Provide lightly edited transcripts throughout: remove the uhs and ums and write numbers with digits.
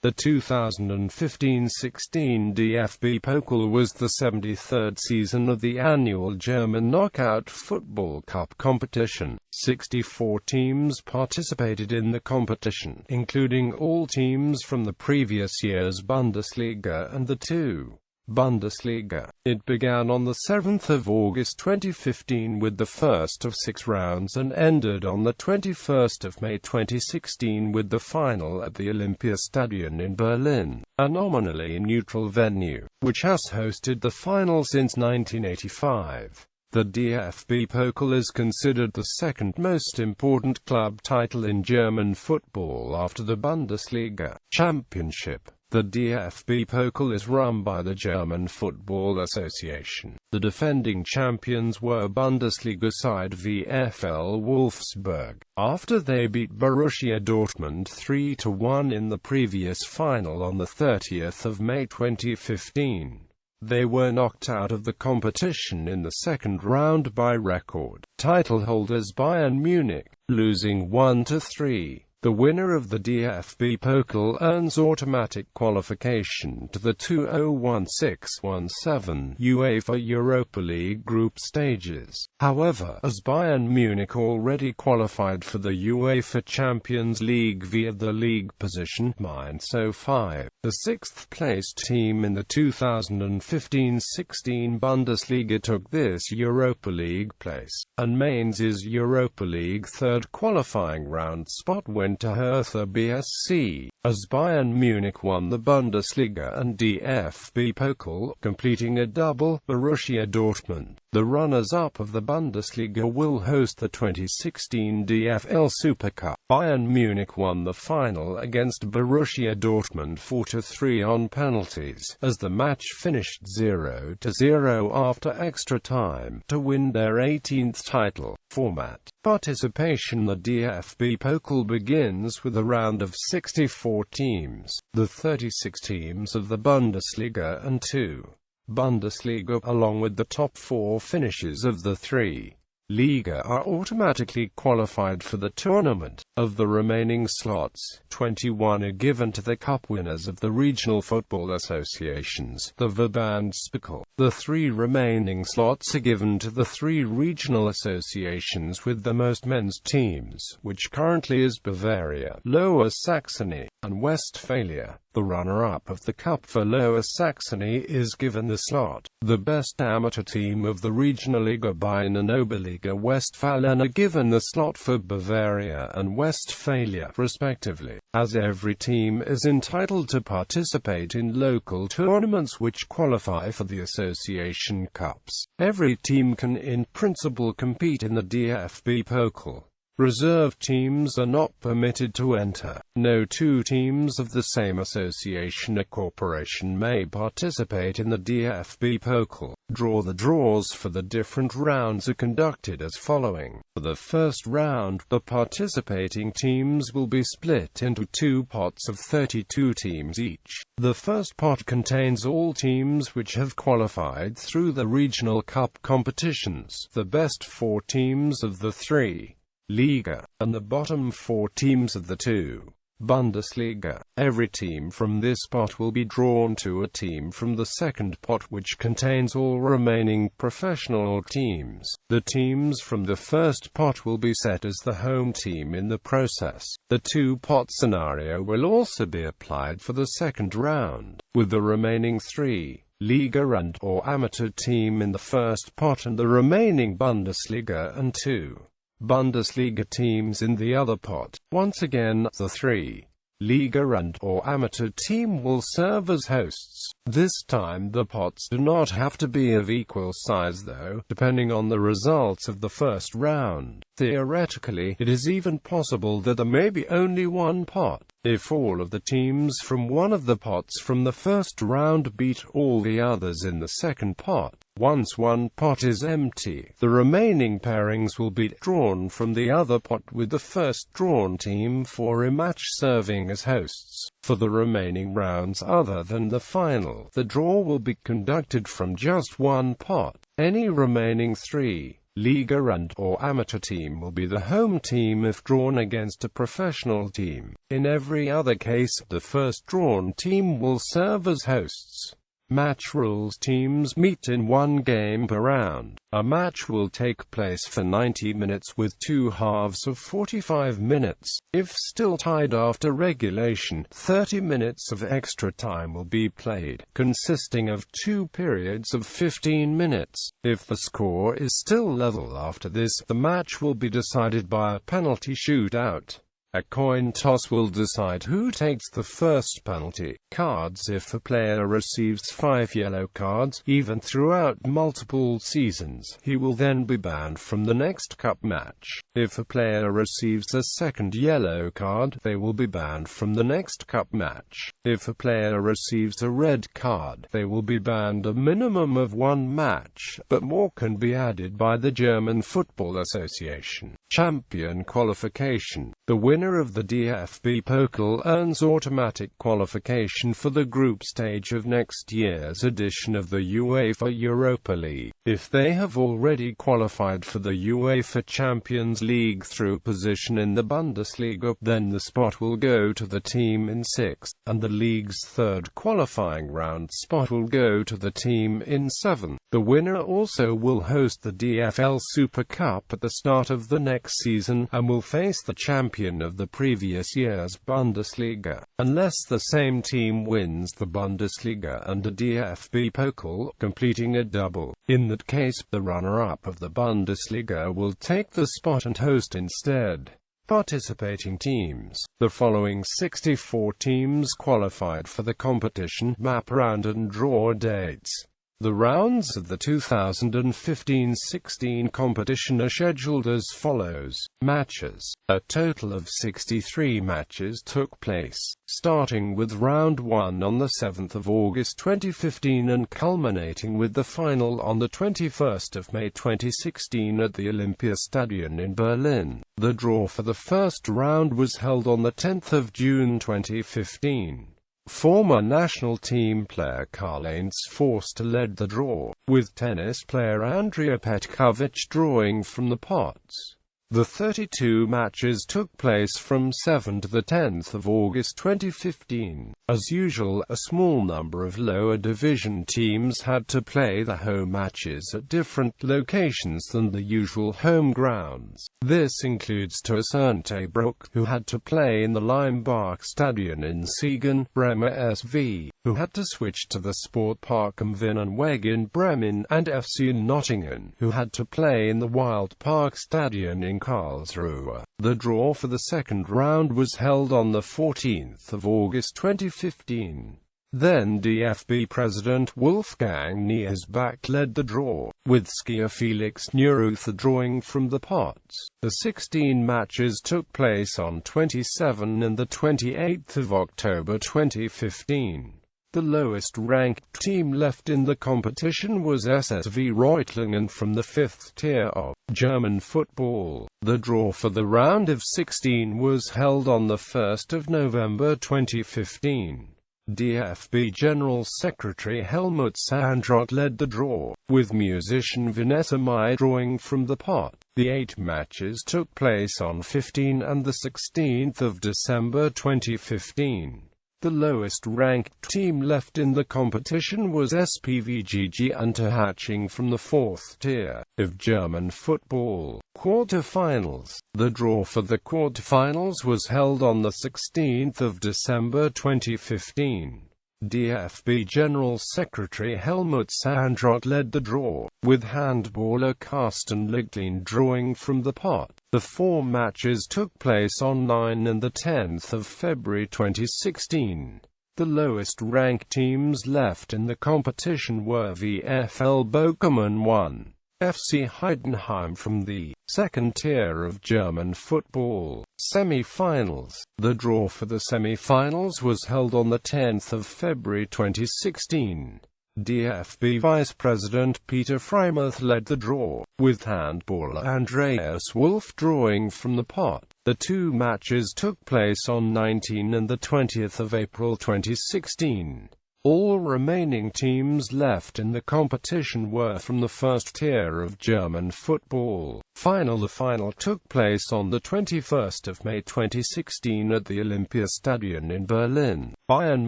The 2015-16 DFB-Pokal was the 73rd season of the annual German knockout football cup competition. 64 teams participated in the competition, including all teams from the previous year's Bundesliga and the two Bundesliga. It began on the 7th of August 2015 with the first of 6 rounds and ended on the 21st of May 2016 with the final at the Olympiastadion in Berlin, a nominally neutral venue, which has hosted the final since 1985. The DFB-Pokal is considered the second most important club title in German football after the Bundesliga championship. The DFB-Pokal is run by the German Football Association. The defending champions were Bundesliga side VfL Wolfsburg, after they beat Borussia Dortmund 3-1 in the previous final on the 30th of May 2015. They were knocked out of the competition in the second round by record title holders Bayern Munich, losing 1-3. The winner of the DFB-Pokal earns automatic qualification to the 2016-17 UEFA Europa League group stages. However, as Bayern Munich already qualified for the UEFA Champions League via the league position -5, the sixth-placed team in the 2015-16 Bundesliga took this Europa League place, and Mainz's Europa League third qualifying round spot went to Hertha BSC, as Bayern Munich won the Bundesliga and DFB-Pokal, completing a double. Borussia Dortmund, the runners-up of the Bundesliga, will host the 2016 DFL Supercup. Bayern Munich won the final against Borussia Dortmund 4-3 on penalties, as the match finished 0-0 after extra time, to win their 18th title. Format. Participation. The DFB-Pokal begins with a round of 64 teams, the 36 teams of the Bundesliga and 2 Bundesliga, along with the top 4 finishes of the 3 Liga, are automatically qualified for the tournament. Of the remaining slots, 21 are given to the cup winners of the regional football associations, the Verbandspokal. The 3 remaining slots are given to the 3 regional associations with the most men's teams, which currently is Bavaria, Lower Saxony, and Westphalia. The runner-up of the cup for Lower Saxony is given the slot. The best amateur team of the Regionalliga Bayern and Oberliga Westfalen are given the slot for Bavaria and Westphalia, respectively, as every team is entitled to participate in local tournaments which qualify for the association cups. Every team can in principle compete in the DFB-Pokal. Reserve teams are not permitted to enter. No 2 teams of the same association or corporation may participate in the DFB-Pokal. The draws for the different rounds are conducted as following. For the first round, the participating teams will be split into 2 pots of 32 teams each. The first pot contains all teams which have qualified through the regional cup competitions, the best 4 teams of the 3 Liga, and the bottom 4 teams of the 2 Bundesliga. Every team from this pot will be drawn to a team from the second pot, which contains all remaining professional teams. The teams from the first pot will be set as the home team in the process. The 2-pot scenario will also be applied for the second round, with the remaining 3 Liga and or amateur team in the first pot and the remaining Bundesliga and 2 Bundesliga teams in the other pot. Once again, the 3 Liga and or amateur team will serve as hosts. This time the pots do not have to be of equal size though, depending on the results of the first round. Theoretically, it is even possible that there may be only one pot, if all of the teams from one of the pots from the first round beat all the others in the second pot. Once one pot is empty, the remaining pairings will be drawn from the other pot, with the first drawn team for a rematch serving as hosts. For the remaining rounds other than the final, the draw will be conducted from just one pot. Any remaining 3 Liga and/or amateur team will be the home team if drawn against a professional team. In every other case, the first drawn team will serve as hosts. Match rules: teams meet in one game per round. A match will take place for 90 minutes with two halves of 45 minutes. If still tied after regulation, 30 minutes of extra time will be played, consisting of two periods of 15 minutes. If the score is still level after this, the match will be decided by a penalty shootout. A coin toss will decide who takes the first penalty. Cards: if a player receives 5 yellow cards, even throughout multiple seasons, he will then be banned from the next cup match. If a player receives a second yellow card, they will be banned from the next cup match. If a player receives a red card, they will be banned a minimum of one match, but more can be added by the German Football Association. Champion qualification. The winner of the DFB-Pokal earns automatic qualification for the group stage of next year's edition of the UEFA Europa League. If they have already qualified for the UEFA Champions League through position in the Bundesliga, then the spot will go to the team in 6th, and the league's third qualifying round spot will go to the team in 7th. The winner also will host the DFL Super Cup at the start of the next season, and will face the champion of the previous year's Bundesliga, unless the same team wins the Bundesliga and a DFB-Pokal, completing a double. In that case, the runner-up of the Bundesliga will take the spot and host instead. Participating teams. The following 64 teams qualified for the competition. Map round and draw dates. The rounds of the 2015-16 competition are scheduled as follows. Matches. A total of 63 matches took place, starting with round 1 on the 7th of August 2015 and culminating with the final on the 21st of May 2016 at the Olympiastadion in Berlin. The draw for the first round was held on the 10th of June 2015. Former national team player Karl-Heinz Forster led the draw, with tennis player Andrea Petkovic drawing from the pots. The 32 matches took place from 7 to the 10th of August 2015. As usual, a small number of lower division teams had to play the home matches at different locations than the usual home grounds. This includes TuS Erntebruck, who had to play in the Limbach-Stadion in Siegen, Bremer SV, who had to switch to the Sportpark am Wienerweg in Bremen, and FC Nottingham, who had to play in the Wildpark-Stadion in Karlsruhe. The draw for the second round was held on the 14th of August 2015. Then DFB president Wolfgang Niersbach led the draw, with skier Felix Neureuther drawing from the pots. The 16 matches took place on 27 and the 28th of October 2015. The lowest-ranked team left in the competition was SSV Reutlingen from the 5th tier of German football. The draw for the round of 16 was held on the 1st of November 2015. DFB General Secretary Helmut Sandrock led the draw, with musician Vanessa Mai drawing from the pot. The 8 matches took place on 15 and the 16th of December 2015. The lowest-ranked team left in the competition was SPVGG Unterhaching from the 4th tier of German football. Quarter-finals. The draw for the quarter-finals was held on the 16th of December 2015. DFB General Secretary Helmut Sandrock led the draw, with handballer Carsten Lichtlin drawing from the pot. The 4 matches took place on 9 and the 10th of February 2016. The lowest-ranked teams left in the competition were VfL Bochum 1. FC Heidenheim from the 2nd tier of German football. Semi-finals. The draw for the semi-finals was held on the 10th of February 2016. DFB Vice President Peter Freimuth led the draw, with handballer Andreas Wolf drawing from the pot. The 2 matches took place on 19 and the 20th of April 2016. All remaining teams left in the competition were from the first tier of German football. The final took place on the 21st of May 2016 at the Olympiastadion in Berlin. Bayern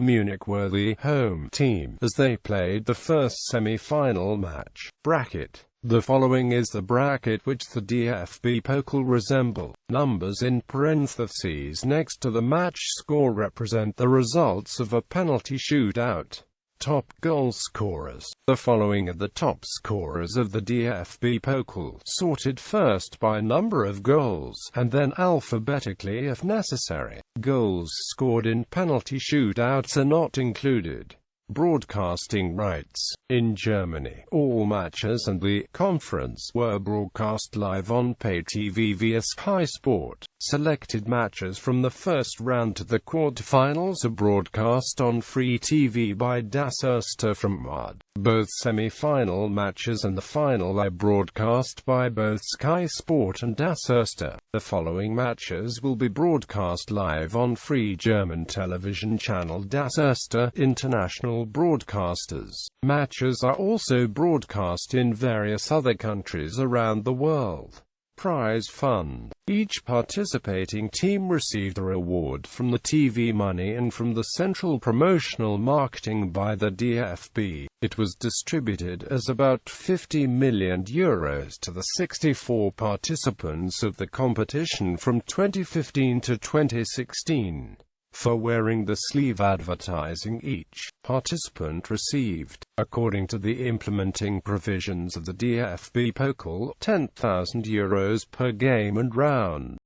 Munich were the home team, as they played the first semi-final match. The following is the bracket which the DFB-Pokal resemble. Numbers in parentheses next to the match score represent the results of a penalty shootout. Top goal scorers. The following are the top scorers of the DFB-Pokal, sorted first by number of goals, and then alphabetically if necessary. Goals scored in penalty shootouts are not included. Broadcasting rights. In Germany, all matches and the conference were broadcast live on pay TV via Sky Sport. Selected matches from the first round to the quarterfinals are broadcast on free TV by Das Erste from MUD. Both semi-final matches and the final are broadcast by both Sky Sport and Das Erste. The following matches will be broadcast live on free German television channel Das Erste International Broadcasters. Matches are also broadcast in various other countries around the world. Prize fund. Each participating team received a reward from the TV money and from the central promotional marketing by the DFB. It was distributed as about €50 million to the 64 participants of the competition from 2015 to 2016. For wearing the sleeve advertising, each participant received, according to the implementing provisions of the DFB-Pokal, €10,000 per game and round.